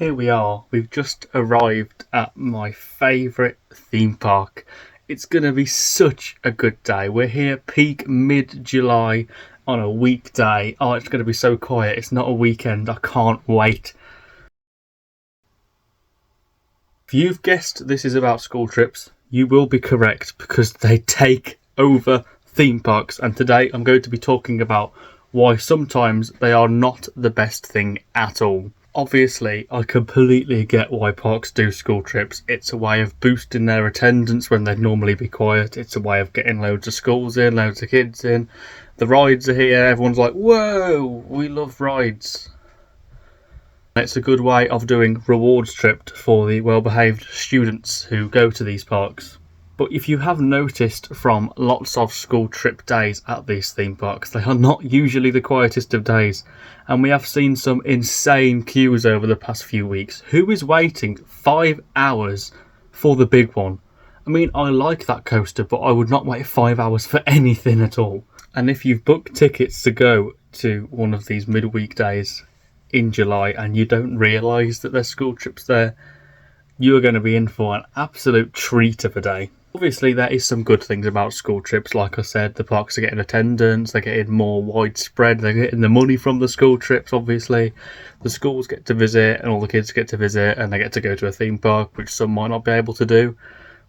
Here we are, we've just arrived at my favourite theme park. It's going to be such a good day. We're here peak mid-July on a weekday. Oh, it's going to be so quiet. It's not a weekend. I can't wait. If you've guessed this is about school trips, you will be correct because they take over theme parks. And today I'm going to be talking about why sometimes they are not the best thing at all. Obviously, I completely get why parks do school trips. It's a way of boosting their attendance when they'd normally be quiet. It's a way of getting loads of schools in, loads of kids in. The rides are here. Everyone's like, whoa, we love rides. It's a good way of doing rewards trips for the well-behaved students who go to these parks. But if you have noticed from lots of school trip days at these theme parks, they are not usually the quietest of days. And we have seen some insane queues over the past few weeks. Who is waiting 5 hours for the big one? I mean, I like that coaster, but I would not wait 5 hours for anything at all. And if you've booked tickets to go to one of these midweek days in July and you don't realise that there's school trips there, you are going to be in for an absolute treat of a day. Obviously, there is some good things about school trips. Like I said, the parks are getting attendance, they're getting more widespread, they're getting the money from the school trips, obviously. The schools get to visit and all the kids get to visit and they get to go to a theme park, which some might not be able to do.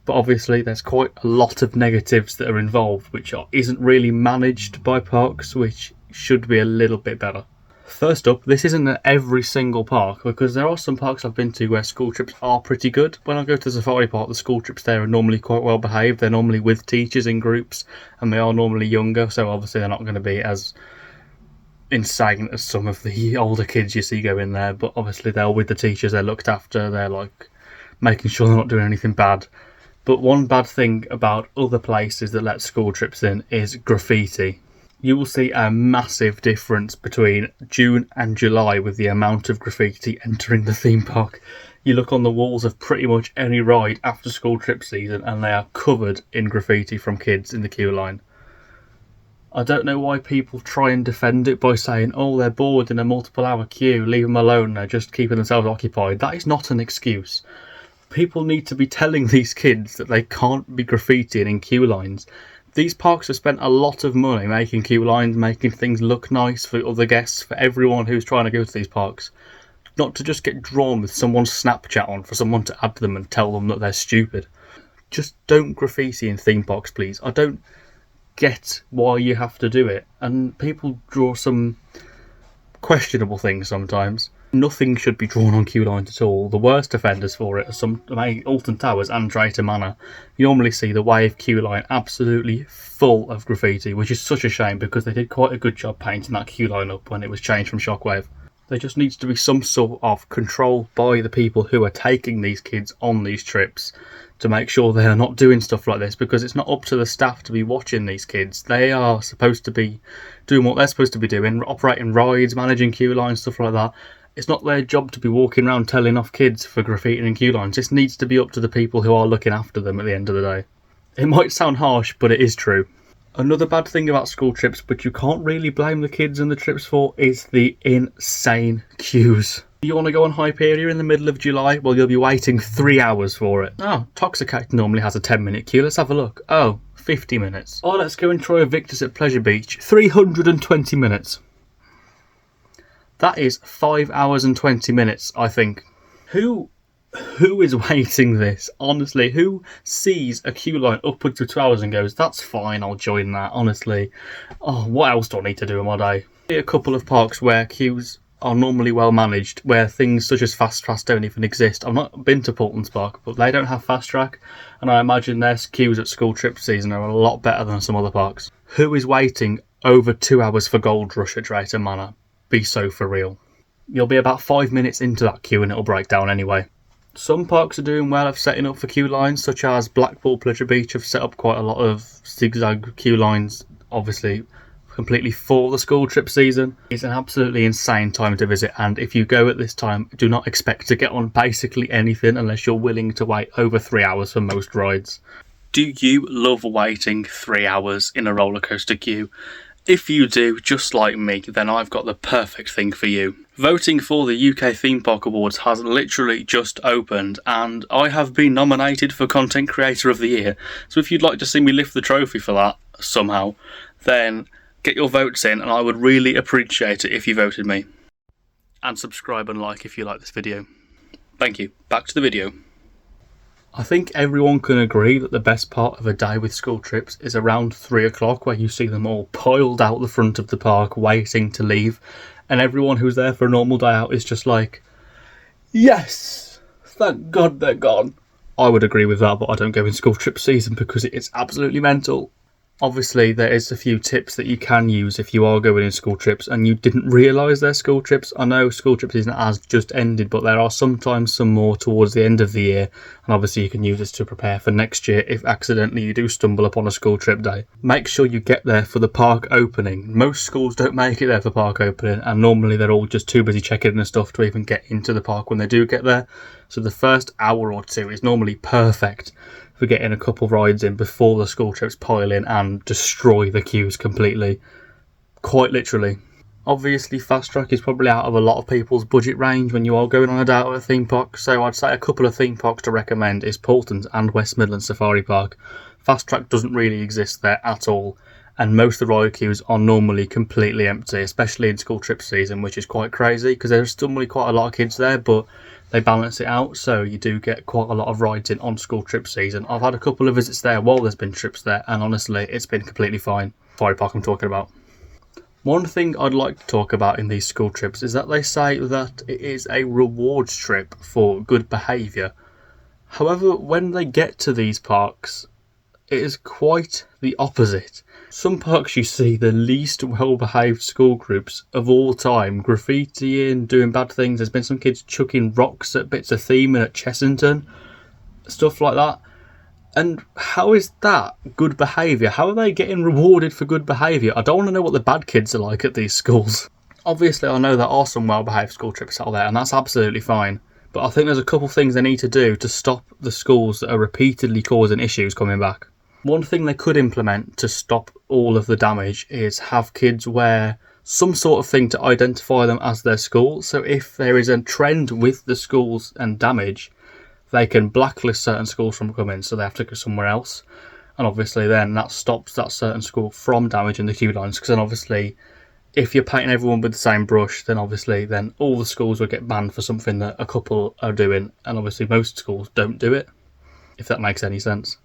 But obviously, there's quite a lot of negatives that are involved, which isn't really managed by parks, which should be a little bit better. First up, this isn't at every single park because there are some parks I've been to where school trips are pretty good. When I go to the safari park, the school trips there are normally quite well behaved. They're normally with teachers in groups and they are normally younger, so obviously they're not going to be as insane as some of the older kids you see go in there, but obviously they're with the teachers, they're looked after, they're like making sure they're not doing anything bad. But one bad thing about other places that let school trips in is graffiti. You will see a massive difference between June and July with the amount of graffiti entering the theme park. You look on the walls of pretty much any ride after school trip season and they are covered in graffiti from kids in the queue line. I don't know why people try and defend it by saying, oh, they're bored in a multiple hour queue, leave them alone, they're just keeping themselves occupied. That is not an excuse. People need to be telling these kids that they can't be graffitiing in queue lines. These parks have spent a lot of money making queue lines, making things look nice for other guests, for everyone who's trying to go to these parks. Not to just get drawn with someone's Snapchat on for someone to add to them and tell them that they're stupid. Just don't graffiti in theme parks, please. I don't get why you have to do it. And people draw some questionable things sometimes. Nothing should be drawn on queue lines at all. The worst offenders for it are Alton Towers and Drayton Manor. You normally see the Wave queue line absolutely full of graffiti, which is such a shame because they did quite a good job painting that queue line up when it was changed from Shockwave. There just needs to be some sort of control by the people who are taking these kids on these trips to make sure they are not doing stuff like this, because it's not up to the staff to be watching these kids. They are supposed to be doing what they're supposed to be doing, operating rides, managing queue lines, stuff like that. It's not their job to be walking around telling off kids for graffiti and queue lines. This needs to be up to the people who are looking after them at the end of the day. It might sound harsh, but it is true. Another bad thing about school trips, but you can't really blame the kids and the trips for, is the insane queues. You want to go on Hyperia in the middle of July? Well, you'll be waiting 3 hours for it. Oh, Toxicate normally has a 10-minute queue. Let's have a look. Oh, 50 minutes. Oh, let's go and try a Victus at Pleasure Beach. 320 minutes. That is 5 hours and 20 minutes, I think. Who is waiting this? Honestly, who sees a queue line upwards of 2 hours and goes, that's fine, I'll join that, honestly. Oh, what else do I need to do in my day? A couple of parks where queues are normally well managed, where things such as Fast Track don't even exist. I've not been to Portland Park, but they don't have Fast Track, and I imagine their queues at school trip season are a lot better than some other parks. Who is waiting over 2 hours for Gold Rush at Drayton Manor? Be so for real. You'll be about 5 minutes into that queue and it'll break down anyway. Some parks are doing well of setting up for queue lines, such as Blackpool Pleasure Beach have set up quite a lot of zigzag queue lines, obviously completely for the school trip season. It's an absolutely insane time to visit, and if you go at this time, do not expect to get on basically anything unless you're willing to wait over 3 hours for most rides. Do you love waiting 3 hours in a roller coaster queue? If you do, just like me, then I've got the perfect thing for you. Voting for the UK Theme Park Awards has literally just opened, and I have been nominated for Content Creator of the Year. So if you'd like to see me lift the trophy for that somehow, then get your votes in, and I would really appreciate it if you voted me. And subscribe and like if you like this video. Thank you. Back to the video. I think everyone can agree that the best part of a day with school trips is around 3 o'clock, where you see them all piled out the front of the park waiting to leave, and everyone who's there for a normal day out is just like, yes, thank God they're gone. I would agree with that, but I don't go in school trip season because it's absolutely mental. Obviously, there is a few tips that you can use if you are going in school trips and you didn't realise they're school trips. I know school trip season has just ended, but there are sometimes some more towards the end of the year. And obviously you can use this to prepare for next year if accidentally you do stumble upon a school trip day. Make sure you get there for the park opening. Most schools don't make it there for park opening, and normally they're all just too busy checking in and stuff to even get into the park when they do get there. So the first hour or two is normally perfect for getting a couple rides in before the school trips pile in and destroy the queues completely. Quite literally. Obviously, Fast Track is probably out of a lot of people's budget range when you are going on a day out of a theme park, so I'd say a couple of theme parks to recommend is Paultons and West Midlands Safari Park. Fast Track doesn't really exist there at all, and most of the ride queues are normally completely empty, especially in school trip season, which is quite crazy because there's still normally quite a lot of kids there, but they balance it out, so you do get quite a lot of rides in on school trip season. I've had a couple of visits there while there's been trips there, and honestly, it's been completely fine. Safari Park I'm talking about. One thing I'd like to talk about in these school trips is that they say that it is a rewards trip for good behaviour. However, when they get to these parks, it is quite the opposite. Some parks you see the least well-behaved school groups of all time, graffitiing, doing bad things. There's been some kids chucking rocks at bits of theme and at Chessington, stuff like that. And how is that good behaviour? How are they getting rewarded for good behaviour? I don't want to know what the bad kids are like at these schools. Obviously, I know there are some well-behaved school trips out there, and that's absolutely fine. But I think there's a couple things they need to do to stop the schools that are repeatedly causing issues coming back. One thing they could implement to stop all of the damage is have kids wear some sort of thing to identify them as their school. So if there is a trend with the schools and damage, they can blacklist certain schools from coming, so they have to go somewhere else. And obviously then that stops that certain school from damaging the queue lines, because then obviously if you're painting everyone with the same brush, then obviously then all the schools will get banned for something that a couple are doing, and obviously most schools don't do it, if that makes any sense.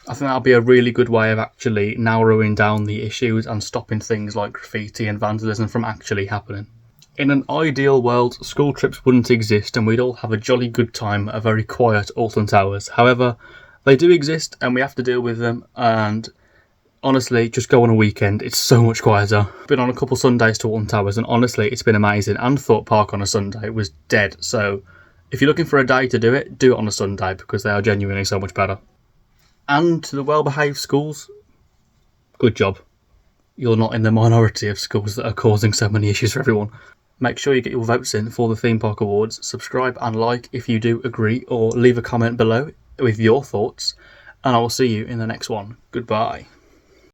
I think that'll be a really good way of actually narrowing down the issues and stopping things like graffiti and vandalism from actually happening. In an ideal world, school trips wouldn't exist and we'd all have a jolly good time at a very quiet Alton Towers. However, they do exist and we have to deal with them, and honestly, just go on a weekend, it's so much quieter. Been on a couple Sundays to Alton Towers and honestly, it's been amazing. And Thorpe Park on a Sunday was dead, so if you're looking for a day to do it on a Sunday because they are genuinely so much better. And to the well-behaved schools, good job. You're not in the minority of schools that are causing so many issues for everyone. Make sure you get your votes in for the Theme Park Awards. Subscribe and like if you do agree, or leave a comment below with your thoughts. And I will see you in the next one. Goodbye.